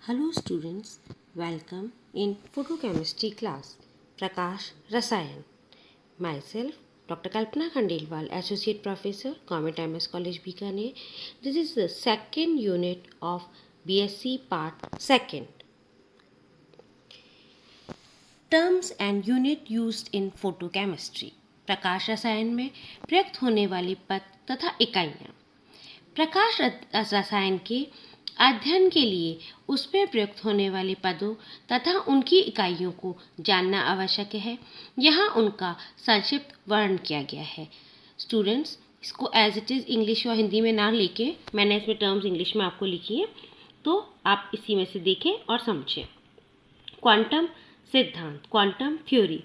Hello students, welcome in photochemistry class Prakash Rasayan. Myself Dr. Kalpana Khandelwal, Associate Professor, Government MS College Bikaner. This is the second unit of BSc Part 2. Terms and unit used in photochemistry. प्रकाश रसायन में प्रयुक्त होने वाली पद तथा इकाइयाँ. प्रकाश रसायन के अध्ययन के लिए उसमें प्रयुक्त होने वाले पदों तथा उनकी इकाइयों को जानना आवश्यक है. यहाँ उनका संक्षिप्त वर्णन किया गया है. स्टूडेंट्स, इसको एज इट इज़ इंग्लिश और हिंदी में ना लेके मैंने इसमें टर्म्स इंग्लिश में आपको लिखी है, तो आप इसी में से देखें और समझें. क्वांटम सिद्धांत, क्वांटम थ्योरी.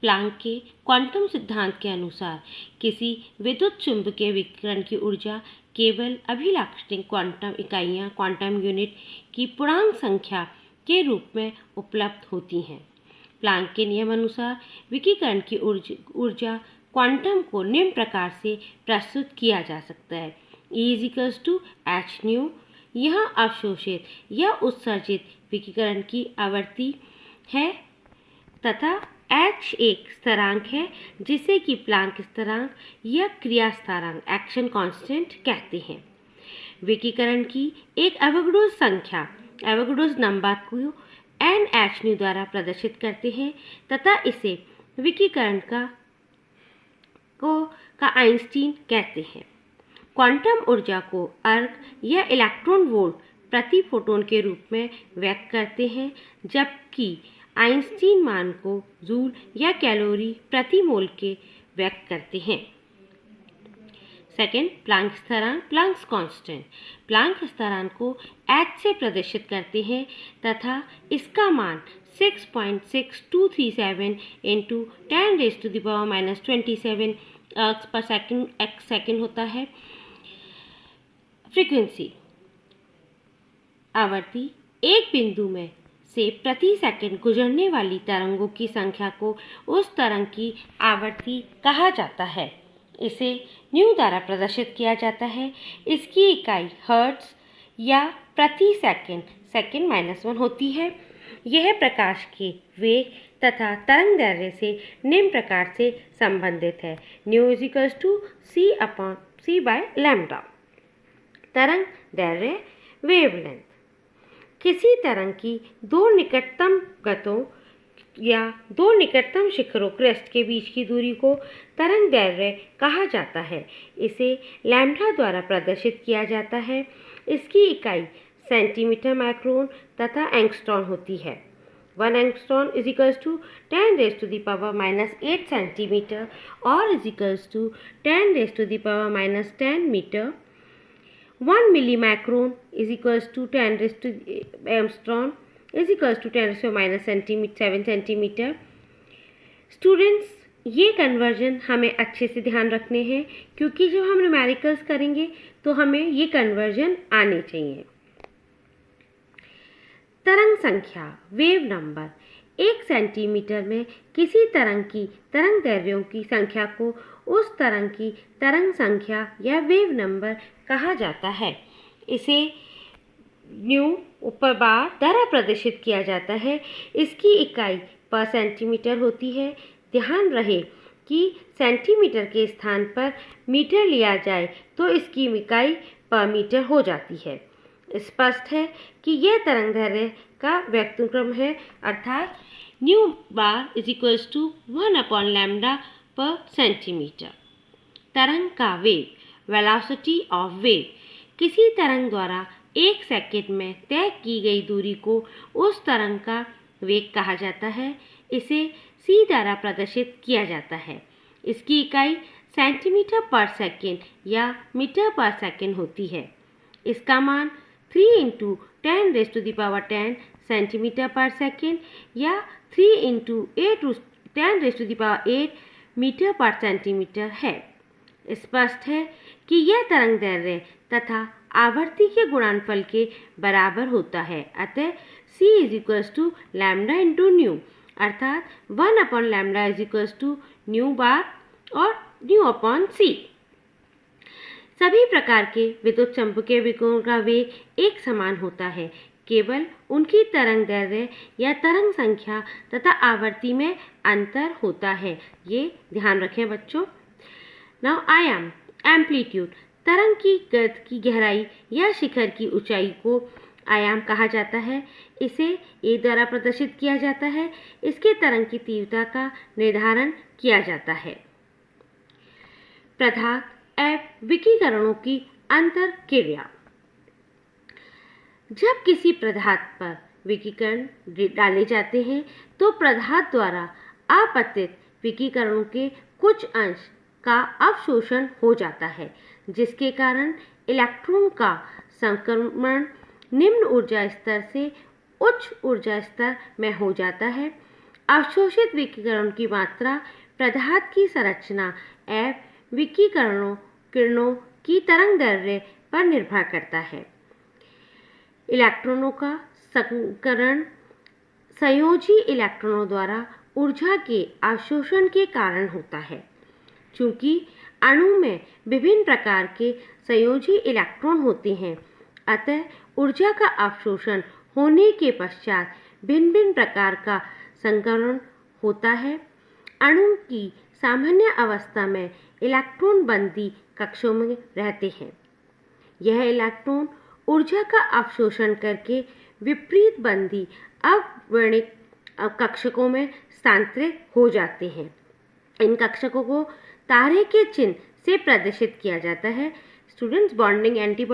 प्लांक के क्वांटम सिद्धांत के अनुसार किसी विद्युत चुंबकीय विकिरण की ऊर्जा केवल अभिलाक्षणिक क्वांटम इकाइयाँ क्वांटम यूनिट की पूर्णांक संख्या के रूप में उपलब्ध होती हैं. प्लांक के नियम अनुसार विकिरण की ऊर्जा क्वांटम को निम्न प्रकार से प्रस्तुत किया जा सकता है. E=hν. यह अवशोषित या उत्सर्जित विकिरण की आवृत्ति है तथा h एक स्थिरांक है जिसे कि प्लांक स्थिरांक या क्रिया स्थिरांक एक्शन कांस्टेंट कहते हैं. विकिरण की एक एवोगाड्रो संख्या एवोगाड्रोस नंबर को nhν द्वारा प्रदर्शित करते हैं तथा इसे विकिरण का आइंस्टीन कहते हैं. क्वांटम ऊर्जा को अर्ग या इलेक्ट्रॉन वोल्ट प्रति फोटोन के रूप में व्यक्त करते हैं, जबकि आइंस्टीन मान को जूल या कैलोरी प्रति मोल के व्यक्त करते हैं. सेकेंड, प्लांक स्थिरांक प्लांक्स कांस्टेंट. प्लांक स्थिरांक को h से प्रदर्शित करते हैं तथा इसका मान 6.6237 × 10⁻⁻27 अर्ग्स पर सेकेंड होता है. फ्रीक्वेंसी, आवृत्ति. एक बिंदु में से प्रति सेकंड गुजरने वाली तरंगों की संख्या को उस तरंग की आवृत्ति कहा जाता है. इसे न्यू द्वारा प्रदर्शित किया जाता है. इसकी इकाई हर्ट्ज या प्रति सेकंड -1 होती है. यह प्रकाश के वेग तथा तरंग दैर्ध्य से निम्न प्रकार से संबंधित है. New c/λ. तरंग दैर्ध्य, वेवलेंथ. किसी तरंग की दो निकटतम गतों या दो निकटतम शिखरों क्रेस्ट के बीच की दूरी को तरंग दैर्ध्य कहा जाता है. इसे लैम्ब्डा द्वारा प्रदर्शित किया जाता है. इसकी इकाई सेंटीमीटर, माइक्रोन तथा एंगस्ट्रॉन होती है. 1 एंगस्ट्रॉन =10⁻⁻8 सेंटीमीटर और =10⁻⁻10 मीटर. 1 मिलीमाइक्रोन =10 angstrom =10⁻7 centimetre. स्टूडेंट्स, ये कन्वर्जन हमें अच्छे से ध्यान रखने हैं क्योंकि जब हम न्यूमेरिकल्स करेंगे तो हमें ये कन्वर्जन आने चाहिए. तरंग संख्या, वेव नंबर. 1 सेंटीमीटर में किसी तरंग की तरंग दैर्ध्यों की संख्या को उस तरंग की तरंग संख्या या वेव नंबर कहा जाता है. इसे न्यू ऊपर बार द्वारा प्रदर्शित किया जाता है. इसकी इकाई पर सेंटीमीटर होती है. ध्यान रहे कि सेंटीमीटर के स्थान पर मीटर लिया जाए तो इसकी इकाई पर मीटर हो जाती है. स्पष्ट है कि यह तरंग दैर्ध्य का व्यक्तक्रम है, अर्थात न्यू बार =1/λ पर सेंटीमीटर. तरंग का वेग, वेलोसिटी ऑफ वेव. किसी तरंग द्वारा एक सेकंड में तय की गई दूरी को उस तरंग का वेग कहा जाता है. इसे c द्वारा प्रदर्शित किया जाता है. इसकी इकाई सेंटीमीटर पर सेकंड या मीटर पर सेकंड होती है. इसका मान 3 × 10⁻10 सेंटीमीटर पर सेकंड या 3 × 10⁸ मीटर पर सेंटीमीटर है. स्पष्ट है कि यह तरंग दैर्ध्य तथा आवृत्ति के गुणनफल के बराबर होता है. अतः c = λ × न्यू, अर्थात 1/λ न्यू बार और ν/c. सभी प्रकार के विद्युत चुम्बकीय विकिरणों का वेग एक समान होता है केवल उनकी तरंग दैर्घ्य या तरंग संख्या तथा आवृत्ति में अंतर होता है। ये ध्यान रखें बच्चों। नाउ आयाम, एम्पलीट्यूड, तरंग की गति की गहराई या शिखर की ऊंचाई को आयाम कहा जाता है। इसे ए द्वारा प्रदर्शित किया जाता है। इसके तरंग की तीव्रता का निर्धारण किया जाता है। पदार्थ एवं विकिरणों की अंतर क्रिया। जब किसी पदार्थ पर विकिरण डाले जाते हैं तो पदार्थ द्वारा आपतित विकिरणों के कुछ अंश का अवशोषण हो जाता है, जिसके कारण इलेक्ट्रॉन का संक्रमण निम्न ऊर्जा स्तर से उच्च ऊर्जा स्तर में हो जाता है। अवशोषित विकिरण की मात्रा पदार्थ की संरचना एवं किरणों की तरंग दैर्घ्य पर निर्भर करता है। इलेक्ट्रॉनों का संकरण संयोजी इलेक्ट्रॉनों द्वारा ऊर्जा के अवशोषण के कारण होता है। चूंकि अणु में विभिन्न प्रकार के संयोजी इलेक्ट्रॉन होते हैं, अतः ऊर्जा का अवशोषण होने के पश्चात भिन्न भिन्न प्रकार का संकरण होता है। अणु की सामान्य अवस्था में इलेक्ट्रॉन बंदी कक्षों में रहते हैं। यह इलेक्ट्रॉन ऊर्जा का अवशोषण करके विपरीत बंदी अवर्णित कक्षकों में स्थानांतरित हो जाते हैं। इन कक्षकों को तारे के चिन्ह से प्रदर्शित किया जाता है। स्टूडेंट्स, बॉन्डिंग, एंटी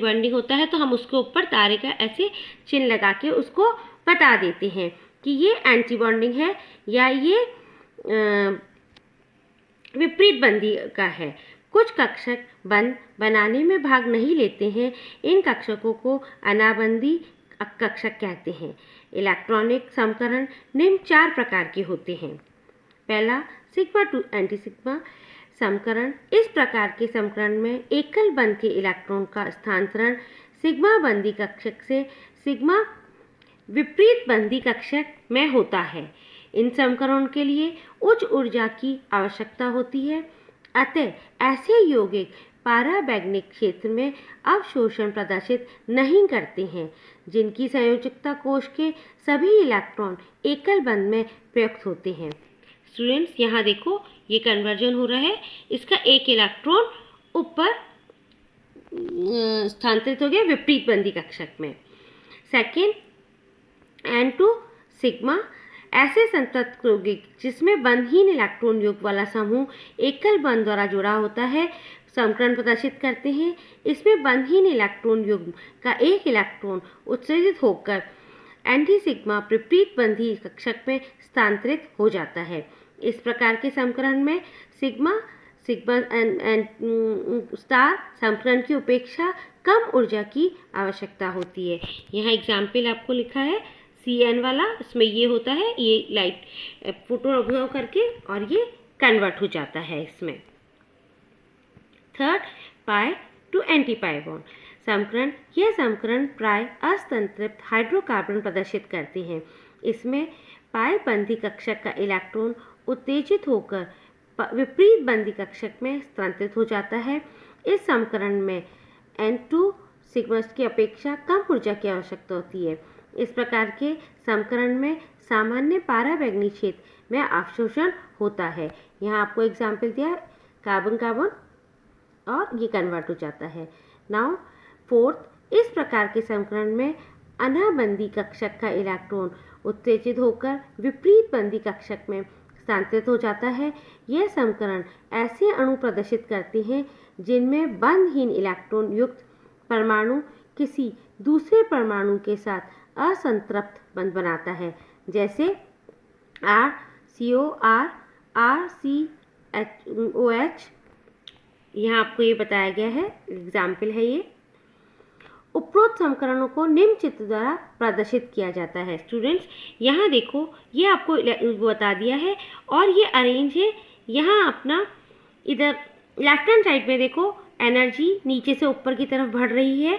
बॉन्डिंग होता है तो हम उसके ऊपर तारे का ऐसे चिन्ह लगा के उसको बता देते हैं कि ये एंटी बॉन्डिंग है या ये विपरीत बंदी का है। कुछ कक्षक बंध बनाने में भाग नहीं लेते हैं। इन कक्षकों को अनाबंदी कक्षक कहते हैं। इलेक्ट्रॉनिक समकरण निम्न 4 प्रकार के होते हैं। पहला, सिग्मा टू एंटी सिग्मा समकरण। इस प्रकार के समकरण में एकल बंध के इलेक्ट्रॉन का स्थानांतरण सिग्मा बंदी कक्षक से सिग्मा विपरीत बंदी कक्षक में होता है। इन समकरणों के लिए उच्च ऊर्जा की आवश्यकता होती है, अतः ऐसे यौगिक पराबैंगनी क्षेत्र में अवशोषण प्रदर्शित नहीं करते हैं, जिनकी संयोजकता कोश के सभी इलेक्ट्रॉन एकल बंध में प्रयुक्त होते हैं। स्टूडेंट्स, यहाँ देखो ये कन्वर्जन हो रहा है। इसका एक इलेक्ट्रॉन ऊपर स्थानांतरित हो गया विपरीत बंदी कक्षक में। Second, N2 sigma. ऐसे संतत यौगिक जिसमें बंधहीन इलेक्ट्रॉन युग्म वाला समूह एकल बंध द्वारा जुड़ा होता है समकरण प्रदर्शित करते हैं। इसमें बंधहीन इलेक्ट्रॉन युग्म का एक इलेक्ट्रॉन उत्सर्जित होकर एंटी सिग्मा विपरीत बंधी कक्षक में स्थानांतरित हो जाता है। इस प्रकार के समकरण में सिग्मा स्टार समकरण की उपेक्षा कम ऊर्जा की आवश्यकता होती है। यहाँ एग्जाम्पल आपको लिखा है CN वाला, इसमें ये होता है, ये लाइट फोटो ऑब्जर्व करके और ये कन्वर्ट हो जाता है इसमें। Third, pi to anti pi bond समकरण। यह समकरण प्राय असंतृप्त हाइड्रोकार्बन प्रदर्शित करते हैं। इसमें पाई बंधी कक्षक का इलेक्ट्रॉन उत्तेजित होकर विपरीत बंदी कक्षक में स्थानांतरित हो जाता है। इस समकरण में N2 सिग्मा की अपेक्षा कम ऊर्जा की आवश्यकता होती है। इस प्रकार के समकरण में सामान्य पराबैंगनी क्षेत्र में अवशोषण होता है। यहाँ आपको एग्जाम्पल दिया कार्बन कार्बन और ये कन्वर्ट हो जाता है। नाउ फोर्थ, इस प्रकार के समकरण में अनाबंदी कक्षक का इलेक्ट्रॉन उत्तेजित होकर विपरीत बंदी कक्षक में स्थानांतरित हो जाता है। यह समकरण ऐसे अणु प्रदर्शित करते हैं जिनमें बंधहीन इलेक्ट्रॉन युक्त परमाणु किसी दूसरे परमाणु के साथ असंतृप्त बंध बनाता है, जैसे RCOR, RCOH। यहाँ आपको ये बताया गया है, एग्जाम्पल है ये। उपरोक्त समीकरणों को निम्न चित्र द्वारा प्रदर्शित किया जाता है। स्टूडेंट्स, यहाँ देखो, ये आपको बता दिया है और ये अरेंज है। यहाँ अपना इधर लेफ्ट हैंड साइड में देखो, एनर्जी नीचे से ऊपर की तरफ बढ़ रही है,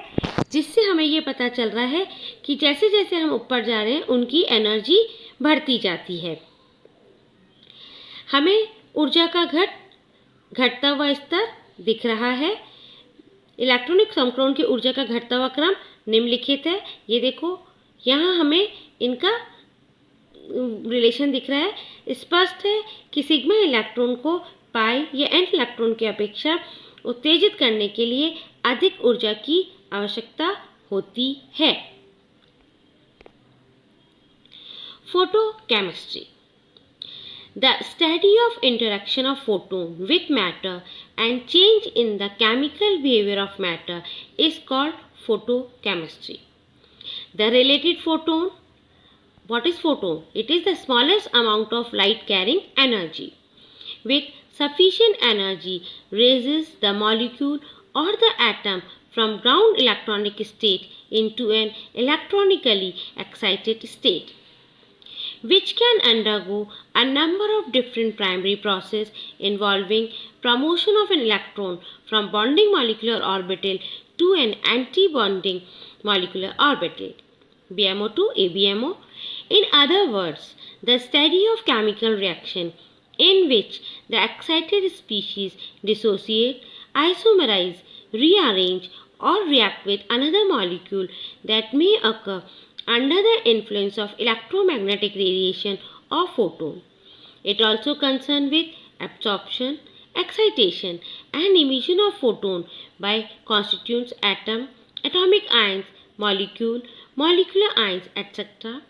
जिससे हमें ये पता चल रहा है कि जैसे जैसे हम ऊपर जा रहे हैं उनकी एनर्जी बढ़ती जाती है। हमें ऊर्जा का घटता हुआ स्तर दिख रहा है। इलेक्ट्रॉनिक समकरण की ऊर्जा का घटता हुआ क्रम निम्नलिखित है। ये देखो यहाँ हमें इनका रिलेशन दिख रहा है। स्पष्ट है कि सिग्मा इलेक्ट्रॉन को पाई या एन इलेक्ट्रॉन की अपेक्षा उत्तेजित करने के लिए अधिक ऊर्जा की आवश्यकता होती है। Photochemistry. The study of interaction of photon with matter and change in the chemical behavior of matter is called photochemistry. The related photon. What is photon? It is the smallest amount of light carrying energy. With sufficient energy raises the molecule or the atom from ground electronic state into an electronically excited state, which can undergo a number of different primary processes involving promotion of an electron from bonding molecular orbital to an anti-bonding molecular orbital, BMO to ABMO. In other words, the study of chemical reaction in which the excited species dissociate, isomerize, rearrange, or react with another molecule that may occur under the influence of electromagnetic radiation or photon. It also concerns with absorption, excitation, and emission of photon by constituents atom, atomic ions, molecule, molecular ions, etc.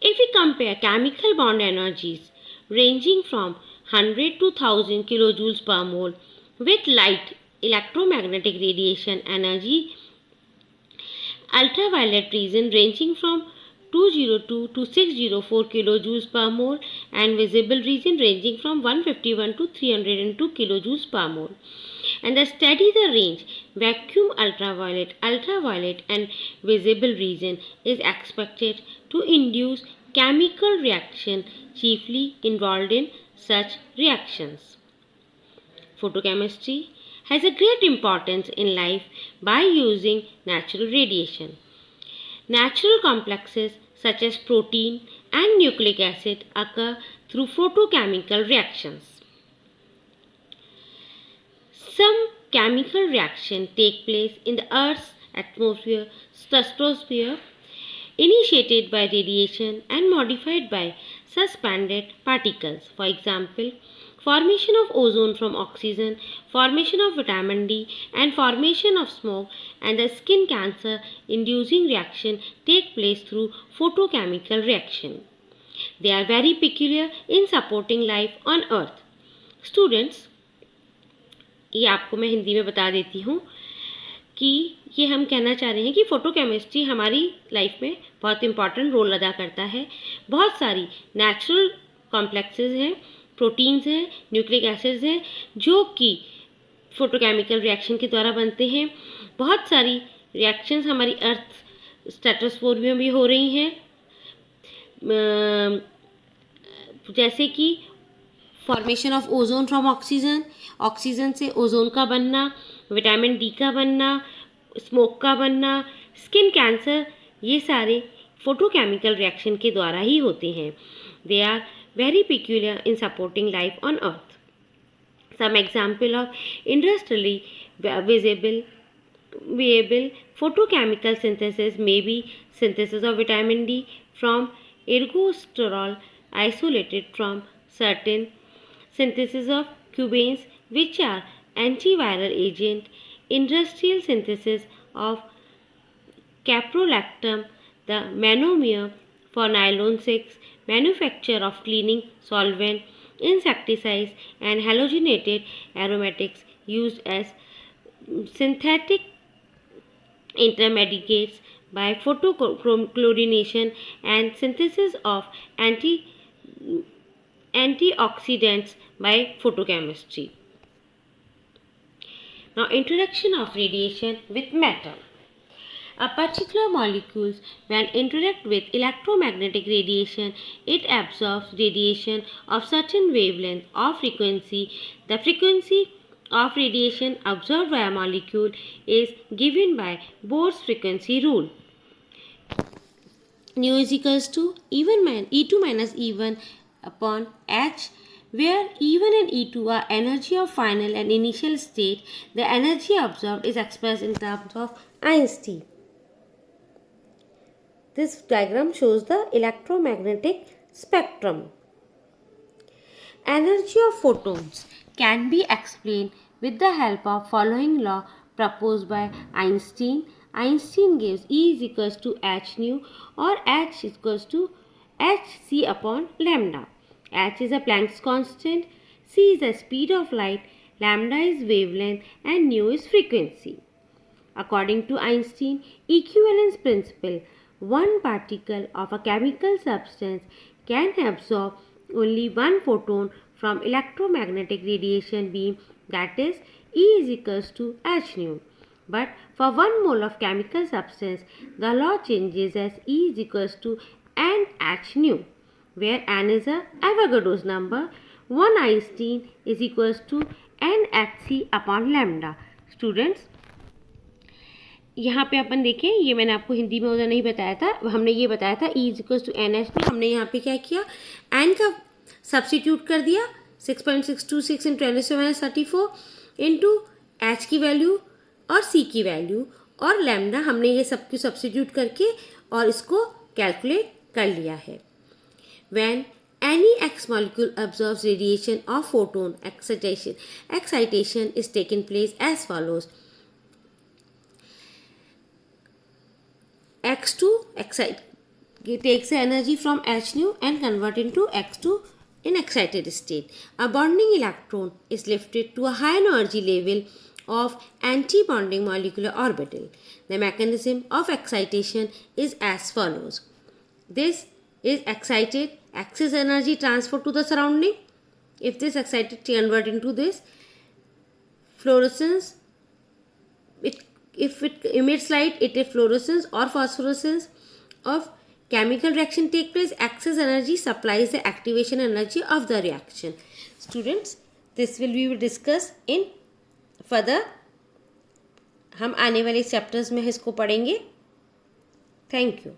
If we compare chemical bond energies ranging from 100 to 1000 kilojoules per mole with light electromagnetic radiation energy, ultraviolet region ranging from 202 to 604 kilojoules per mole and visible region ranging from 151 to 302 kilojoules per mole. And the study the range vacuum ultraviolet and visible region is expected to induce chemical reaction chiefly involved in such reactions. Photochemistry has a great importance in life by using natural radiation. Natural complexes such as protein and nucleic acid occur through photochemical reactions. Some chemical reactions take place in the Earth's atmosphere, stratosphere, initiated by radiation and modified by suspended particles. For example, formation of ozone from oxygen, formation of vitamin D, and formation of smoke and the skin cancer inducing reaction take place through photochemical reaction. They are very peculiar in supporting life on earth. Students, ये आपको मैं हिंदी में बता देती हूँ कि ये हम कहना चाह रहे हैं कि फ़ोटोकेमिस्ट्री हमारी लाइफ में बहुत इम्पॉर्टेंट रोल अदा करता है। बहुत सारी नेचुरल कॉम्प्लेक्सेस हैं, प्रोटीन्स हैं, न्यूक्लिक एसिड्स हैं जो कि फोटोकेमिकल रिएक्शन के द्वारा बनते हैं। बहुत सारी रिएक्शंस हमारी अर्थ स्ट्रेटोस्फीयर में भी हो रही हैं, जैसे कि formation of ozone from oxygen, oxygen से ओजोन का बनना, विटामिन डी का बनना, स्मोक का बनना, स्किन कैंसर, ये सारे फोटोकेमिकल रिएक्शन के द्वारा ही होते हैं। They are very peculiar in supporting life on earth. Some example of industrially viable photochemical synthesis may be synthesis of vitamin D from ergosterol isolated from certain, synthesis of cubanes which are antiviral agent, industrial synthesis of caprolactam, the monomer for nylon 6, manufacture of cleaning solvent, insecticides and halogenated aromatics used as synthetic intermediates by photochlorination and synthesis of antioxidants by photochemistry. Now, introduction of radiation with matter. A particular molecule, when interact with electromagnetic radiation, it absorbs radiation of certain wavelength or frequency. The frequency of radiation absorbed by a molecule is given by Bohr's frequency rule. Nu is equals to E2 minus E1 upon H, where E1 and E2 are energy of final and initial state. The energy absorbed is expressed in terms of Einstein. This diagram shows the electromagnetic spectrum. Energy of photons can be explained with the help of following law proposed by Einstein. Einstein gives E is equals to h nu or h is equals to hc upon lambda. H is a Planck's constant, c is the speed of light, lambda is wavelength and nu is frequency. According to Einstein equivalence principle, one particle of a chemical substance can absorb only one photon from electromagnetic radiation beam, that is E is equals to h nu. But for 1 mole of chemical substance, the law changes as E is equals to n h nu, where n is a Avogadro's number. 1 Einstein is equals to n hc upon lambda. Students, यहाँ पे अपन देखें, ये मैंने आपको हिंदी में उधर नहीं बताया था, हमने ये बताया था E is equals to n h में। हमने यहाँ पे क्या किया, एन का सब्सटीट्यूट कर दिया 6.626 इंटू 10⁻34 इंटू एच की वैल्यू और सी की वैल्यू और लैम्डा, हमने ये सब की सब्सटीट्यूट करके और इसको कैलकुलेट कर लिया है। When any X molecule absorbs radiation of photon, excitation is taken place as follows. X2 takes the energy from h nu and convert into X2 in excited state. A bonding electron is lifted to a high energy level of anti-bonding molecular orbital. The mechanism of excitation is as follows. This is excited, excess energy transferred to the surrounding. If this excited convert into this fluorescence, if it emits light, it is fluorescence or phosphorescence of chemical reaction take place. Excess energy supplies the activation energy of the reaction. Students, this will be discussed in further. हम आने वाले chapters में इसको पढ़ेंगे. Thank you.